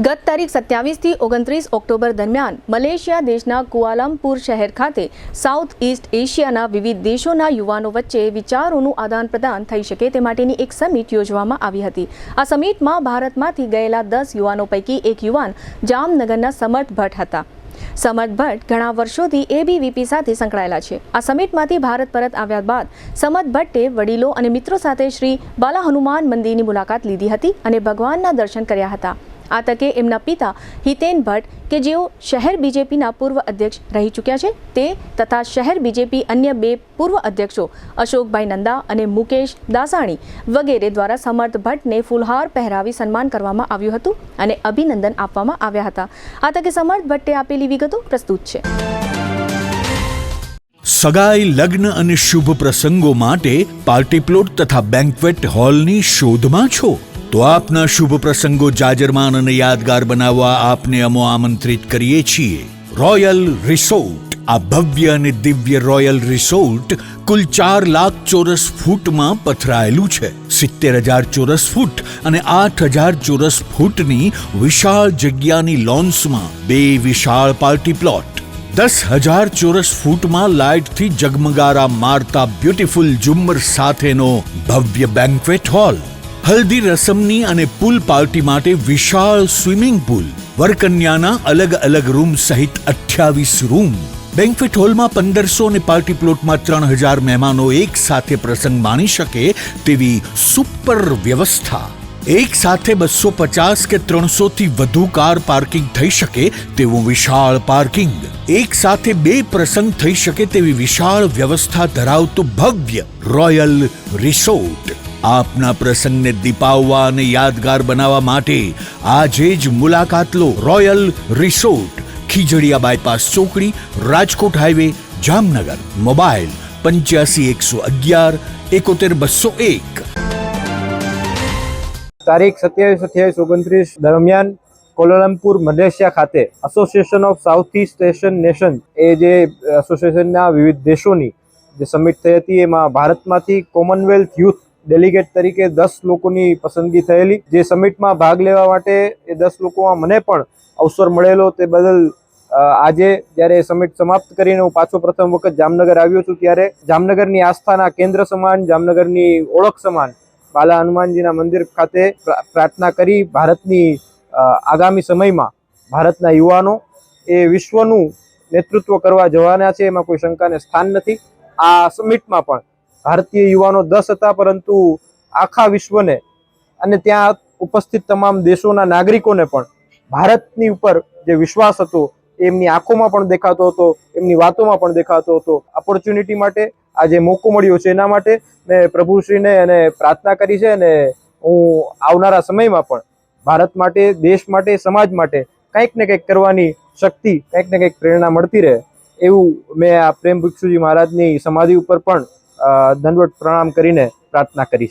ગત તારીખ 27થી 29 ઓક્ટોબર દરમિયાન મલેશિયા દેશના કુઆલાલંપુર શહેર ખાતે સાઉથ ઈસ્ટ એશિયાના વિવિધ દેશોના યુવાનો વચ્ચે વિચારોનું આદાન-પ્રદાન થઈ શકે તે માટેની એક સમિટ યોજવામાં આવી હતી। આ સમિટમાં ભારતમાંથી ગયેલા 10 યુવાનો પૈકી એક યુવાન જામનગરના સમર્થ ભટ્ટ હતા। સમર્થ ભટ્ટ ઘણા વર્ષોથી એબીવીપી સાથે સંકળાયેલા છે। આ સમિટમાંથી ભારત પરત આવ્યા બાદ સમર્થ ભટ્ટે વડીલો અને મિત્રો સાથે શ્રી બાલા હનુમાન મંદિરની મુલાકાત લીધી હતી અને ભગવાનના દર્શન કર્યા હતા। આ તકે એમના પિતા હિતેન ભટ્ટ કે જેઓ શહેર બીજેપીના પૂર્વ અધ્યક્ષ રહી ચૂક્યા છે તે તથા શહેર બીજેપી અન્ય 2 પૂર્વ અધ્યક્ષો અશોકભાઈ નંદા અને મુકેશ દાસાણી વગેરે દ્વારા સમર્થ ભટ્ટને ફૂલહાર પહેરાવી સન્માન કરવામાં આવ્યું હતું અને અભિનંદન આપવામાં આવ્યા હતા। આ તકે સમર્થ ભટ્ટે આપેલી વિગતો પ્રસ્તુત છે। સગાઈ, લગ્ન અને શુભ પ્રસંગો માટે પાર્ટી પ્લોટ તથા બેન્ક્વેટ હોલની શોધમાં છો તો આપના શુભ પ્રસંગો જાજરમાન અને યાદગાર બનાવવા આપને અમો આમંત્રિત કરીએ છીએ। Royal resort. આ ભવ્ય અને દિવ્ય રોયલ રિસોર્ટ કુલ 4 લાખ ચોરસ ફૂટમાં પથરાયેલું છે। 70,000 ચોરસ ફૂટ અને 8,000 ચોરસ ફૂટની વિશાળ જગ્યાની લોન્સમાં 2 વિશાળ પાર્ટી પ્લોટ, 10,000 ચોરસ ફૂટમાં લાઇટથી જગમગારા મારતા બ્યુટીફુલ ઝુમ્મર સાથેનો ભવ્ય બેન્ક્વેટ હોલ, હલ્દી રસમની અને પૂલ પાર્ટી માટે વિશાળ સ્વિમિંગ પૂલ, વરકન્યાના અલગ અલગ રૂમ સહિત 28 રૂમ। બેન્ક્વેટ હોલમાં 1500 અને પાર્ટી પ્લોટમાં 3,000 મહેમાનો એક સાથે પ્રસંગ માણી શકે તેવી સુપર વ્યવસ્થા। એક સાથે 250 કે 300 થી વધુ કાર પાર્કિંગ થઈ શકે તેવું વિશાળ પાર્કિંગ, એક સાથે 2 પ્રસંગ થઈ શકે તેવી વિશાળ વ્યવસ્થા ધરાવતું ભવ્ય રોયલ રિસોર્ટ। આપના પ્રસંગને દીપાવવા અને યાદગાર બનાવવા માટે આજે જ મુલાકાત લો। રોયલ રિસોર્ટ, ખીજડીયા બાયપાસ ચોકડી, રાજકોટ હાઈવે, જામનગર। મોબાઈલ 85 111 71 201। તારીખ 27, 29 દરમિયાન કુઆલાલંપુર મલેશિયા ખાતે Association of South East Asian Nation એ જે એસોસિએશનના વિવિધ દેશોની જે સમિટ થઈ હતી એમાં ભારતમાંથી કોમનવેલ્થ યુથ ડેલિગેટ તરીકે 10 લોકોની પસંદગી થયેલી। જે સમિટમાં ભાગ લેવા માટે એ 10 લોકોમાં મને પણ અવસર મળેલો તે બદલ આજે જ્યારે સમિટ સમાપ્ત કરીને હું પાછો પ્રથમ વખત જામનગર આવ્યો છું ત્યારે જામનગરની આસ્થાના કેન્દ્ર સમાન, જામનગરની ઓળખ સમાન બાલા હનુમાનજીના મંદિર ખાતે પ્રાર્થના કરી ભારતની આગામી સમયમાં ભારતના યુવાનો એ વિશ્વનું નેતૃત્વ કરવા જવાના છે, એમાં કોઈ શંકાને સ્થાન નથી। આ સમિટમાં પણ ભારતીય યુવાનો 10 હતા, પરંતુ આખા વિશ્વને અને ત્યાં ઉપસ્થિત તમામ દેશોના નાગરિકોને પણ ભારતની ઉપર જે વિશ્વાસ હતો એમની આંખોમાં પણ દેખાતો હતો, એમની વાતોમાં પણ દેખાતો હતો। ઓપોર્ચ્યુનિટી માટે આ જે મોકો મળ્યો છે એના માટે મેં પ્રભુશ્રીને અને પ્રાર્થના કરી છે અને હું આવનારા સમયમાં પણ ભારત માટે, દેશ માટે, સમાજ માટે કંઈક ને કંઈક કરવાની શક્તિ, કંઈક ને કંઈક પ્રેરણા મળતી રહે એવું મેં આ પ્રેમ ભિક્ષુજી મહારાજની સમાધિ ઉપર પણ દંડવત પ્રણામ કરીને પ્રાર્થના કરી।